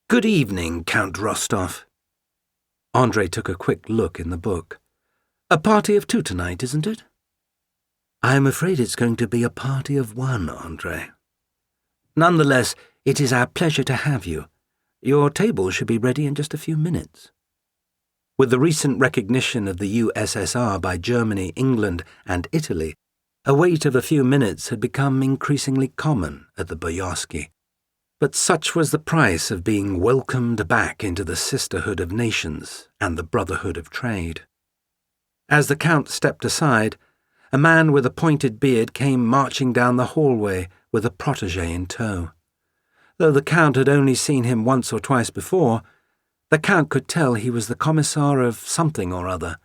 Good evening, Count Rostov. Andrei took a quick look in the book. A party of two tonight, isn't it? I'm afraid it's going to be a party of one, Andrei. Nonetheless, it is our pleasure to have you. Your table should be ready in just a few minutes. With the recent recognition of the USSR by Germany, England, and Italy, a wait of a few minutes had become increasingly common at the Boyarsky. But such was the price of being welcomed back into the sisterhood of nations and the brotherhood of trade. As the Count stepped aside, a man with a pointed beard came marching down the hallway with a protégé in tow. Though the Count had only seen him once or twice before, the Count could tell he was the commissar of something or other,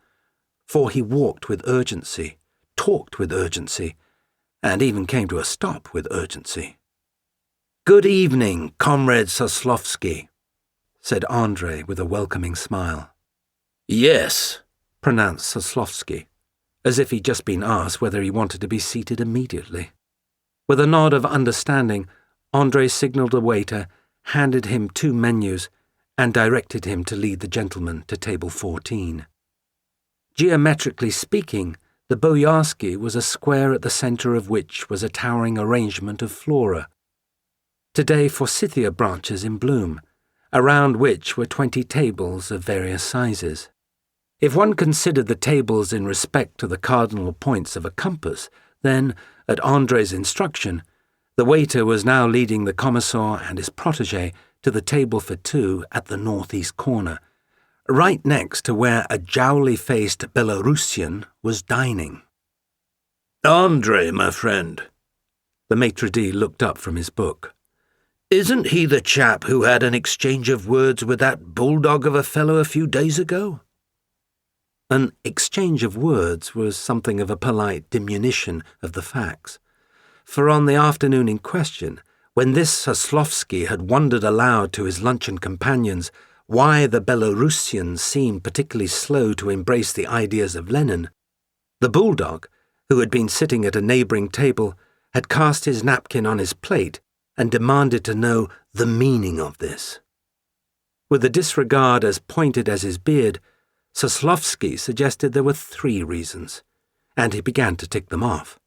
for he walked with urgency, talked with urgency, and even came to a stop with urgency. "Good evening, Comrade Soslovsky," said Andrei with a welcoming smile. "Yes," pronounced Soslovsky, as if he'd just been asked whether he wanted to be seated immediately. With a nod of understanding, Andrei signalled a waiter, handed him 2 menus, and directed him to lead the gentleman to table 14. Geometrically speaking, the Boyarsky was a square at the centre of which was a towering arrangement of flora. Today forsythia branches in bloom, around which were 20 tables of various sizes. If one considered the tables in respect to the cardinal points of a compass, then, at Andrei's instruction, the waiter was now leading the commissar and his protégé to the table for 2 at the northeast corner, right next to where a jowly-faced Belarusian was dining. "Andrei, my friend," the maitre d' looked up from his book. "Isn't he the chap who had an exchange of words with that bulldog of a fellow a few days ago?" An exchange of words was something of a polite diminution of the facts, for on the afternoon in question, when this Soslovsky had wondered aloud to his luncheon companions why the Belarusians seemed particularly slow to embrace the ideas of Lenin, the bulldog, who had been sitting at a neighbouring table, had cast his napkin on his plate and demanded to know the meaning of this. With a disregard as pointed as his beard, Soslovsky suggested there were 3 reasons, and he began to tick them off.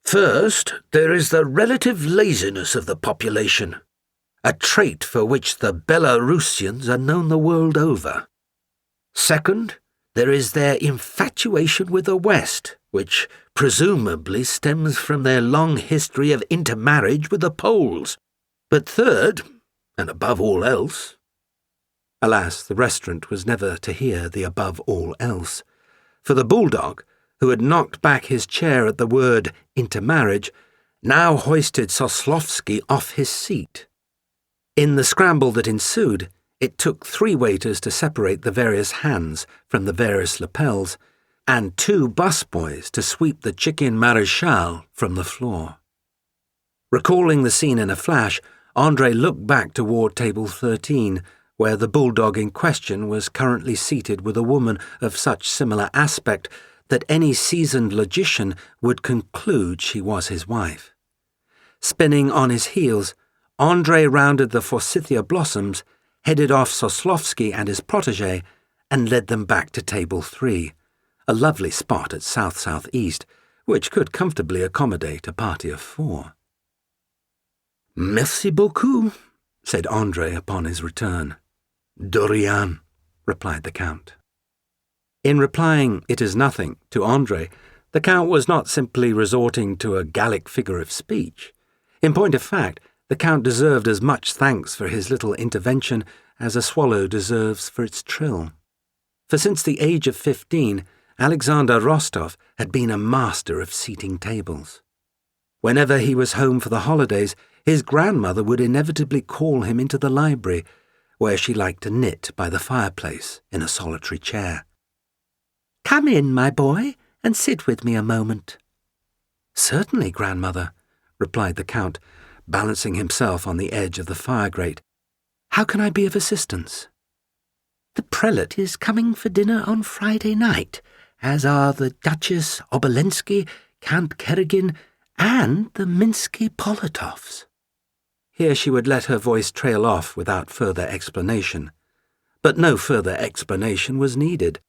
"First, there is the relative laziness of the population, a trait for which the Belarusians are known the world over. Second, there is their infatuation with the West, which presumably stems from their long history of intermarriage with the Poles. But third, and above all else—" Alas, the restaurant was never to hear the above all else, for the bulldog, who had knocked back his chair at the word intermarriage, now hoisted Soslovsky off his seat. In the scramble that ensued, it took 3 waiters to separate the various hands from the various lapels, and 2 busboys to sweep the chicken maréchal from the floor. Recalling the scene in a flash, Andrei looked back toward table 13, where the bulldog in question was currently seated with a woman of such similar aspect that any seasoned logician would conclude she was his wife. Spinning on his heels, Andrei rounded the forsythia blossoms, headed off Soslovsky and his protégé, and led them back to table 3, a lovely spot at south-southeast, which could comfortably accommodate a party of 4. "Merci beaucoup," said Andrei upon his return. "De rien," replied the Count. In replying, "It is nothing," to Andrei, the Count was not simply resorting to a Gallic figure of speech. In point of fact, the Count deserved as much thanks for his little intervention as a swallow deserves for its trill. For since the age of 15, Alexander Rostov had been a master of seating tables. Whenever he was home for the holidays, his grandmother would inevitably call him into the library, where she liked to knit by the fireplace in a solitary chair. "Come in, my boy, and sit with me a moment." "Certainly, grandmother," replied the Count, balancing himself on the edge of the fire grate. "How can I be of assistance?" "The prelate is coming for dinner on Friday night, as are the Duchess Obolensky, Count Keragin, and the Minsky Polotovs." Here she would let her voice trail off without further explanation. But no further explanation was needed.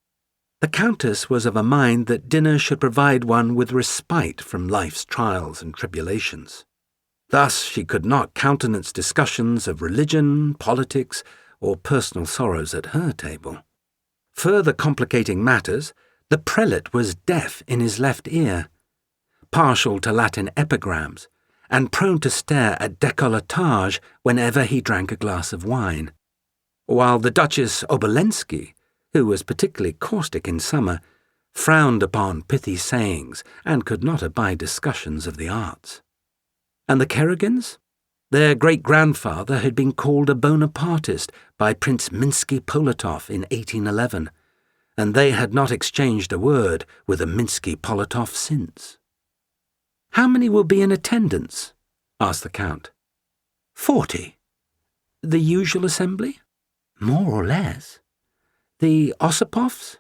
The Countess was of a mind that dinner should provide one with respite from life's trials and tribulations. Thus she could not countenance discussions of religion, politics, or personal sorrows at her table. Further complicating matters, the prelate was deaf in his left ear, partial to Latin epigrams, and prone to stare at décolletage whenever he drank a glass of wine, while the Duchess Obolensky, who was particularly caustic in summer, frowned upon pithy sayings and could not abide discussions of the arts. And the Kerrigans? Their great-grandfather had been called a Bonapartist by Prince Minsky-Polotov in 1811, and they had not exchanged a word with a Minsky-Polotov since. "How many will be in attendance?" asked the Count. 40. "The usual assembly?" "More or less." "The Osipovs?"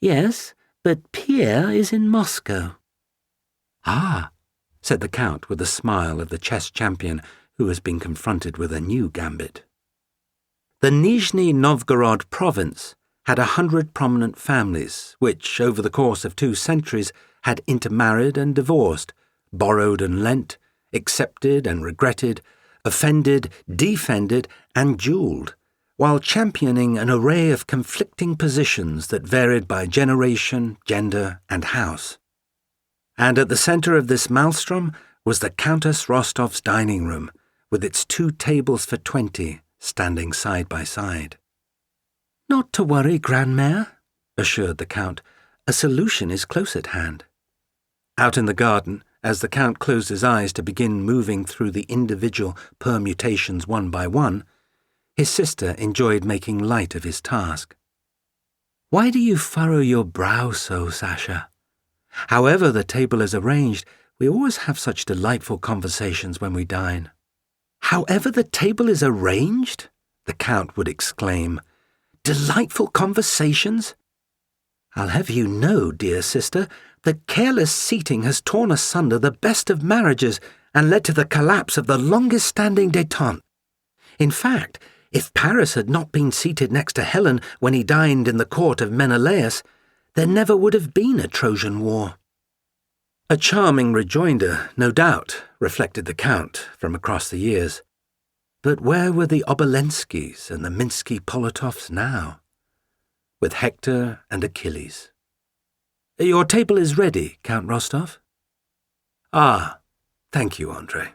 "Yes, but Pierre is in Moscow." "Ah," said the Count with a smile of the chess champion who has been confronted with a new gambit. The Nizhny Novgorod province had 100 prominent families which, over the course of 2 centuries, had intermarried and divorced, borrowed and lent, accepted and regretted, offended, defended, and duelled, while championing an array of conflicting positions that varied by generation, gender, and house. And at the centre of this maelstrom was the Countess Rostov's dining room, with its 2 tables for 20 standing side by side. "Not to worry, Grandmère," assured the Count. "A solution is close at hand." Out in the garden, as the Count closed his eyes to begin moving through the individual permutations one by one, his sister enjoyed making light of his task. "Why do you furrow your brow so, Sasha? However the table is arranged, we always have such delightful conversations when we dine." "However the table is arranged?" the Count would exclaim. "Delightful conversations? I'll have you know, dear sister, that careless seating has torn asunder the best of marriages and led to the collapse of the longest-standing détente. In fact, if Paris had not been seated next to Helen when he dined in the court of Menelaus, there never would have been a Trojan War." A charming rejoinder, no doubt, reflected the Count from across the years. But where were the Obolenskys and the Minsky-Polotovs now? With Hector and Achilles. "Your table is ready, Count Rostov." "Ah, thank you, André."